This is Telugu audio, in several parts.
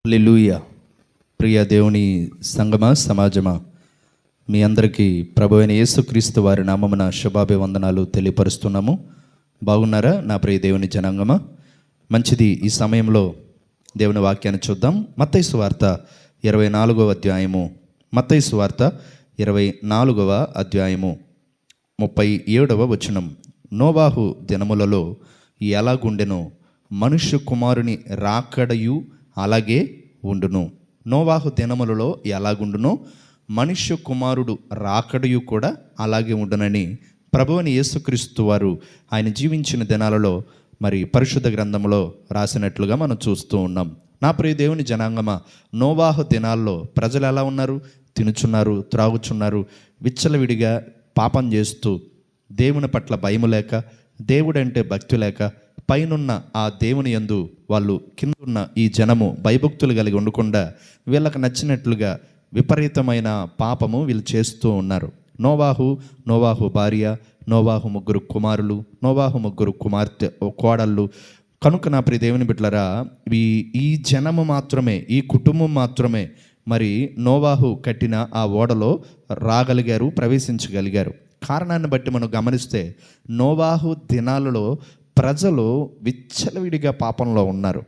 హల్లెలూయా. ప్రియ దేవుని సంగమా సమాజమా, మీ అందరికీ ప్రభువైన యేసుక్రీస్తు వారి నామమున శుభాభివందనాలు తెలియపరుస్తున్నాము. బాగున్నారా నా ప్రియ దేవుని జనాంగమా? మంచిది. ఈ సమయంలో దేవుని వాక్యాన్ని చూద్దాం. మత్తయి సువార్త 24వ అధ్యాయము, మత్తయి సువార్త 24వ అధ్యాయము 37వ వచనం. నోవాహు దినములలో ఎలాగుండెనో మనుష్య కుమారుని రాకడయు అలాగే ఉండును. నోవాహు దినములలో ఎలాగుండునో మనుష్య కుమారుడు రాకడయు కూడా అలాగే ఉండునని ప్రభువుని యేసుక్రీస్తు వారు ఆయన జీవించిన దినాలలో మరి పరిశుద్ధ గ్రంథంలో రాసినట్లుగా మనం చూస్తూ ఉన్నాం. నా ప్రియ దేవుని జనాంగమా, నోవాహు దినాల్లో ప్రజలు ఎలా ఉన్నారు? తినుచున్నారు, త్రాగుచున్నారు, విచ్చలవిడిగా పాపం చేస్తూ, దేవుని పట్ల భయము లేక, దేవుడంటే భక్తి లేక, పైనున్న ఆ దేవుని యందు వాళ్ళు కిందున్న ఈ జనము భయభక్తులు కలిగి ఉండకుండా వీళ్ళకి నచ్చినట్లుగా విపరీతమైన పాపము వీళ్ళు చేస్తూ ఉన్నారు. నోవాహు భార్య, నోవాహు ముగ్గురు కుమారులు, నోవాహు ముగ్గురు కుమార్తె కోడళ్ళు. కనుక నా ప్రియ దేవుని బిడ్డలారా, ఈ జనము మాత్రమే, ఈ కుటుంబం మాత్రమే మరి నోవాహు కట్టిన ఆ ఓడలో రాగలిగారు, ప్రవేశించగలిగారు. కారణాన్ని బట్టి మనం గమనిస్తే నోవాహు దినాలలో ప్రజలు విచ్చలవిడిగా పాపంలో ఉన్నారు.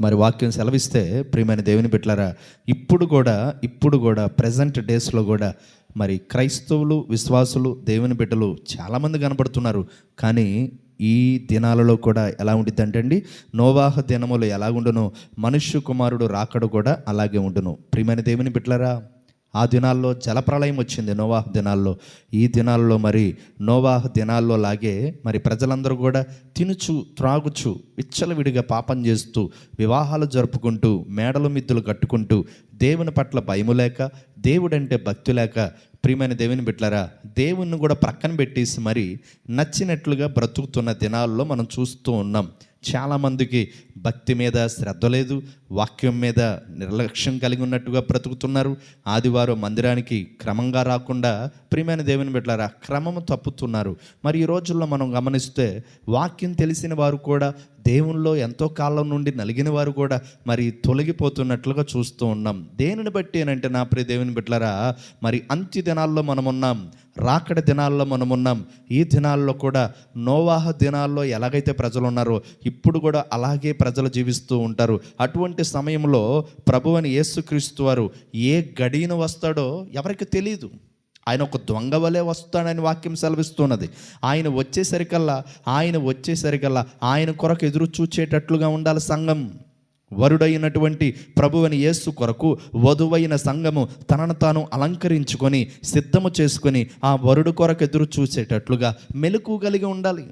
మరి వాక్యం సెలవిస్తే ప్రియమైన దేవుని బిడ్డలారా, ఇప్పుడు కూడా ప్రజెంట్ డేస్లో కూడా మరి క్రైస్తవులు, విశ్వాసులు, దేవుని బిడ్డలు చాలామంది కనబడుతున్నారు. కానీ ఈ దినాలలో కూడా ఎలా ఉండిద్ది అంటే అండి, నోవాహు దినములు ఎలాగుండునో మనుష్య కుమారుడు రాకడు కూడా అలాగే ఉండును. ప్రియమైన దేవుని బిడ్డలారా, ఆ దినాల్లో జలప్రళయం వచ్చింది నోవాహు దినాల్లో. ఈ దినాల్లో మరి నోవాహు దినాల్లో లాగే మరి ప్రజలందరూ కూడా తినుచు, త్రాగుచు, విచ్చలవిడిగా పాపం చేస్తూ, వివాహాలు జరుపుకుంటూ, మేడలు మిద్దులు కట్టుకుంటూ, దేవుని పట్ల భయము లేక, దేవుడంటే భక్తి లేక, ప్రియమైన దేవుని బిడ్డలారా, దేవుణ్ణి కూడా ప్రక్కన పెట్టేసి మరి నచ్చినట్లుగా బ్రతుకుతున్న దినాల్లో మనం చూస్తూ ఉన్నాం. చాలామందికి భక్తి మీద శ్రద్ధ లేదు, వాక్యం మీద నిర్లక్ష్యం కలిగి ఉన్నట్టుగా బ్రతుకుతున్నారు. ఆదివారం మందిరానికి క్రమంగా రాకుండా ప్రియమైన దేవుని బిడ్డలారా క్రమము తప్పుతున్నారు. మరి ఈ రోజుల్లో మనం గమనిస్తే వాక్యం తెలిసిన వారు కూడా, దేవునిలో ఎంతో కాలం నుండి నలిగిన వారు కూడా మరి తొలగిపోతున్నట్లుగా చూస్తూ ఉన్నాం. దేనిని బట్టి అంటే నా ప్రియ దేవుని బిడ్డలారా, మరి అంత్య దినాల్లో మనమున్నాం, రాకడ దినాల్లో మనమున్నాం. ఈ దినాల్లో కూడా నోవాహు దినాల్లో ఎలాగైతే ప్రజలు ఉన్నారో ఇప్పుడు కూడా అలాగే ప్రజలు జీవిస్తూ ఉంటారు. అటువంటి సమయంలో ప్రభువైన యేసుక్రీస్తు వారు ఏ గడియను వస్తాడో ఎవరికి తెలియదు. ఆయన ఒక దొంగ వలె వస్తాడని వాక్యం సెలవిస్తున్నది. ఆయన వచ్చేసరికల్లా ఆయన కొరకు ఎదురు చూచేటట్లుగా ఉండాలి సంఘం. వరుడైనటువంటి ప్రభువైన యేసు కొరకు వధువైన సంఘము తనను తాను అలంకరించుకొని, సిద్ధము చేసుకొని ఆ వరుడు కొరకు ఎదురు చూసేటట్లుగా మెలకువ కలిగి ఉండాలి.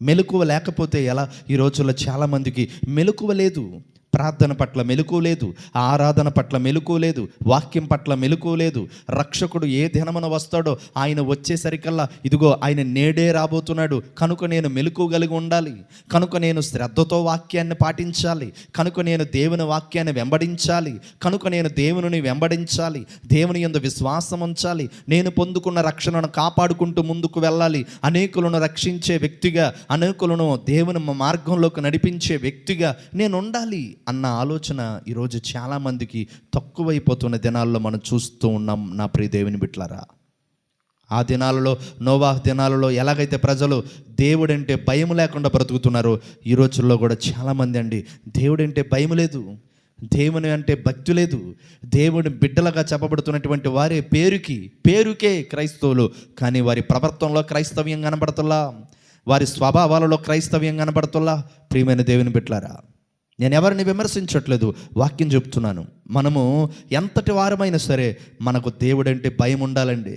మెలకువ లేకపోతే ఎలా? ఈ రోజుల్లో చాలామందికి మెలకువ లేదు. ప్రార్థన పట్ల మెలకువ లేదు, ఆరాధన పట్ల మెలకువ లేదు, వాక్యం పట్ల మెలకువ లేదు. రక్షకుడు ఏ దినమున వస్తాడో ఆయన వచ్చేసరికల్లా ఇదిగో ఆయన నేడే రాబోతున్నాడు, కనుక నేను మెలకువ కలిగి ఉండాలి, కనుక నేను శ్రద్ధతో వాక్యాన్ని పాటించాలి, కనుక నేను దేవుని వాక్యాన్ని వెంబడించాలి, కనుక నేను దేవుని వెంబడించాలి, దేవుని యందు విశ్వాసం ఉంచాలి, నేను పొందుకున్న రక్షణను కాపాడుకుంటూ ముందుకు వెళ్ళాలి, అనేకులను రక్షించే వ్యక్తిగా, అనేకులను దేవుని మార్గంలోకి నడిపించే వ్యక్తిగా నేను ఉండాలి అన్న ఆలోచన ఈరోజు చాలామందికి తక్కువైపోతున్న దినాల్లో మనం చూస్తూ ఉన్నాం. నా ప్రియ దేవుని బిడ్డలారా, ఆ దినాలలో, నోవాహు దినాలలో ఎలాగైతే ప్రజలు దేవుడంటే భయం లేకుండా బ్రతుకుతున్నారో ఈ రోజుల్లో కూడా చాలామంది అండి దేవుడంటే భయం లేదు, దేవుని అంటే భక్తి లేదు. దేవుని బిడ్డలుగా చెప్పబడుతున్నటువంటి వారే పేరుకే క్రైస్తవులు, కానీ వారి ప్రవర్తనలో క్రైస్తవ్యం కనబడుతుల్లా, వారి స్వభావాలలో క్రైస్తవ్యం కనబడుతుల్లా. ప్రియమైన దేవుని బిడ్డలారా, నేను ఎవరిని విమర్శించట్లేదు, వాక్యం చెప్తున్నాను. మనము ఎంతటి వారమైనా సరే మనకు దేవుడంటే భయం ఉండాలండి,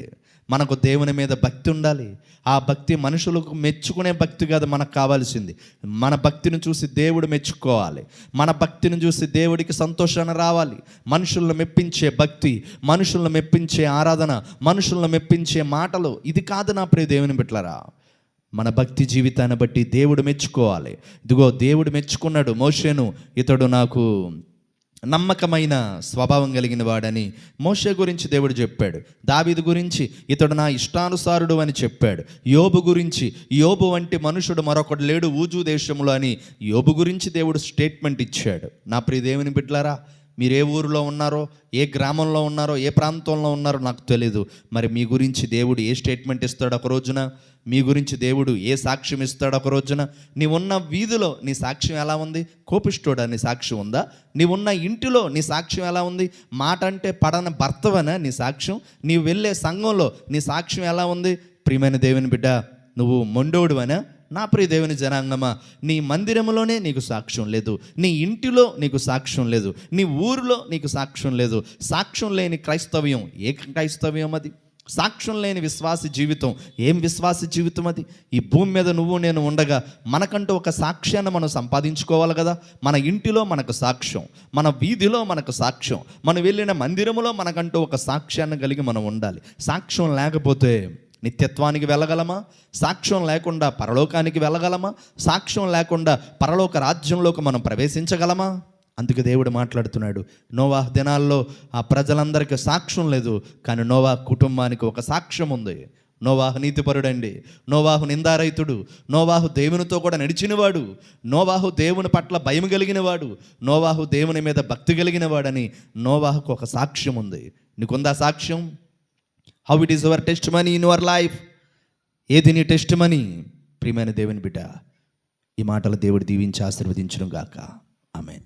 మనకు దేవుని మీద భక్తి ఉండాలి. ఆ భక్తి మనుషులకు మెచ్చుకునే భక్తి కాదు మనకు కావాల్సింది. మన భక్తిని చూసి దేవుడు మెచ్చుకోవాలి, మన భక్తిని చూసి దేవుడికి సంతోషాన్ని రావాలి. మనుషులను మెప్పించే భక్తి, మనుషులను మెప్పించే ఆరాధన, మనుషులను మెప్పించే మాటలు ఇది కాదు నా ప్రియ దేవుని బిడ్డలారా. మన భక్తి జీవితాన్ని బట్టి దేవుడు మెచ్చుకోవాలి. ఇదిగో దేవుడు మెచ్చుకున్నాడు మోషేను, ఇతడు నాకు నమ్మకమైన స్వభావం కలిగిన వాడని మోషే గురించి దేవుడు చెప్పాడు. దావీదు గురించి ఇతడు నా ఇష్టానుసారుడు అని చెప్పాడు. యోబు గురించి యోబు వంటి మనుషుడు మరొకడు లేడు ఊజు దేశంలో అని యోబు గురించి దేవుడు స్టేట్మెంట్ ఇచ్చాడు. నా ప్రియ దేవుని బిడ్డలారా, మీరు ఏ ఊరిలో ఉన్నారో, ఏ గ్రామంలో ఉన్నారో, ఏ ప్రాంతంలో ఉన్నారో నాకు తెలీదు. మరి మీ గురించి దేవుడు ఏ స్టేట్మెంట్ ఇస్తాడు ఒక రోజున? మీ గురించి దేవుడు ఏ సాక్ష్యం ఇస్తాడు ఒక రోజున? నీవున్న వీధిలో నీ సాక్ష్యం ఎలా ఉంది? కోపిష్టోడా నీ సాక్ష్యం ఉందా? నీవున్న ఇంటిలో నీ సాక్ష్యం ఎలా ఉంది? మాట అంటే పడని భర్తవనా నీ సాక్ష్యం? నీవు వెళ్ళే సంఘంలో నీ సాక్ష్యం ఎలా ఉంది? ప్రియమైన దేవుని బిడ్డ, నువ్వు మొండోడువనా? నా ప్రియ దేవుని జనాంగమా, నీ మందిరంలోనే నీకు సాక్ష్యం లేదు, నీ ఇంటిలో నీకు సాక్ష్యం లేదు, నీ ఊరిలో నీకు సాక్ష్యం లేదు. సాక్ష్యం లేని క్రైస్తవ్యం ఏ క్రైస్తవ్యం అది? సాక్ష్యం లేని విశ్వాస జీవితం ఏం విశ్వాస జీవితం అది? ఈ భూమి మీద నువ్వు నేను ఉండగా మనకంటూ ఒక సాక్ష్యాన్ని మనం సంపాదించుకోవాలి కదా. మన ఇంటిలో మనకు సాక్ష్యం, మన వీధిలో మనకు సాక్ష్యం, మనం వెళ్ళిన మందిరములో మనకంటూ ఒక సాక్ష్యాన్ని కలిగి మనం ఉండాలి. సాక్ష్యం లేకపోతే నిత్యత్వానికి వెళ్ళగలమా? సాక్ష్యం లేకుండా పరలోకానికి వెళ్ళగలమా? సాక్ష్యం లేకుండా పరలోక రాజ్యంలోకి మనం ప్రవేశించగలమా? అందుకే దేవుడు మాట్లాడుతున్నాడు. నోవాహ్ దినాల్లో ఆ ప్రజలందరికీ సాక్ష్యం లేదు, కానీ నోవాహ్ కుటుంబానికి ఒక సాక్ష్యం ఉంది. నోవాహు నీతిపరుడండి, నోవాహు నిందారహితుడు, నోవాహు దేవునితో కూడా నడిచినవాడు, నోవాహు దేవుని పట్ల భయం కలిగినవాడు, నోవాహు దేవుని మీద భక్తి కలిగినవాడని నోవాహుకు ఒక సాక్ష్యం ఉంది. నీకుందా సాక్ష్యం? How it is your test money in your life? ఏది నీ టెస్ట్ మనీ? ప్రియమైన దేవుని బిడ్డ, ఈ మాటలు దేవుడు దీవించి ఆశీర్వదించును గాక. ఆమేన్.